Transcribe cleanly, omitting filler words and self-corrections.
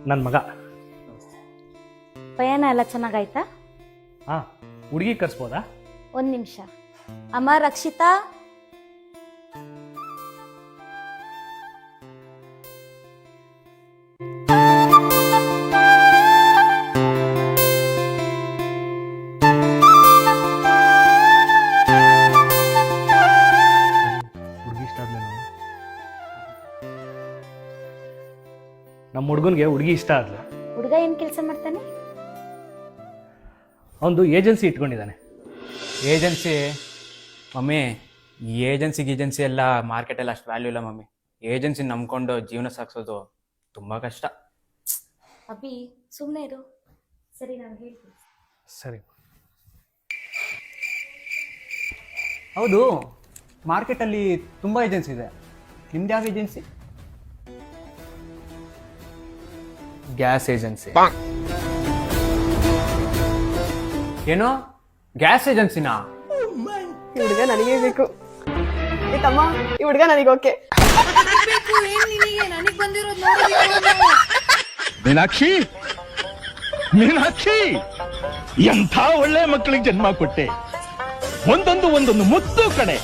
ನನ್ನ ಮಗ. ಪಯಣ ಎಲ್ಲ ಚೆನ್ನಾಗಾಯ್ತಾ? ಹಾಂ, ಹುಡುಗಿ ಕರ್ಸ್ಬೋದಾ? ಒಂದು ನಿಮಿಷ. ಅಮ್ಮ ರಕ್ಷಿತಾ, ಹುಡುಗಿ ಇಷ್ಟ ಆದ್ಲೇನು? ನಮ್ಮ ಹುಡುಗನಿಗೆ ಹುಡುಗಿ ಇಷ್ಟ ಆದ್ಲು. ಹುಡುಗ ಏನು ಕೆಲಸ ಮಾಡ್ತಾನೆ? ಅವನು ಏಜೆನ್ಸಿ ಇಟ್ಕೊಂಡಿದ್ದಾನೆ. ಏಜೆನ್ಸಿ? ಮಮ್ಮಿ, ಈ ಏಜೆನ್ಸಿ ಎಲ್ಲ ಮಾರ್ಕೆಟಲ್ಲಿ ಅಷ್ಟು ವ್ಯಾಲ್ಯೂ ಇಲ್ಲ ಮಮ್ಮಿ. ಏಜೆನ್ಸಿ ನಂಬ್ಕೊಂಡು ಜೀವನ ಸಾಗಿಸೋದು ತುಂಬ ಕಷ್ಟ. ಅಭಿ ಸುಮ್ಮನೆ ಇರು. ಸರಿ, ನಾನು ಹೇಳ್ತೀನಿ. ಸರಿ. ಹೌದು, ಮಾರ್ಕೆಟಲ್ಲಿ ತುಂಬ ಏಜೆನ್ಸಿ ಇದೆ. ನಿಮ್ದು ಯಾವ ಏಜೆನ್ಸಿ? Gas agency. ಏನೋ ಗ್ಯಾಸ್ ಏಜೆನ್ಸಿನಾ? ಈ ಹುಡುಗ ನನಗೆ ಬೇಕು. ತಮ್ಮ, ಈ ಹುಡುಗ ನನಗೆ ಓಕೆ. ಮೀನಾಕ್ಷಿ, ಮೀನಾಕ್ಷಿ, ಎಂಥ ಒಳ್ಳೆ ಮಕ್ಕಳಿಗೆ ಜನ್ಮ ಕೊಟ್ಟೆ. ಒಂದೊಂದು ಮುತ್ತು ಕಡೆ.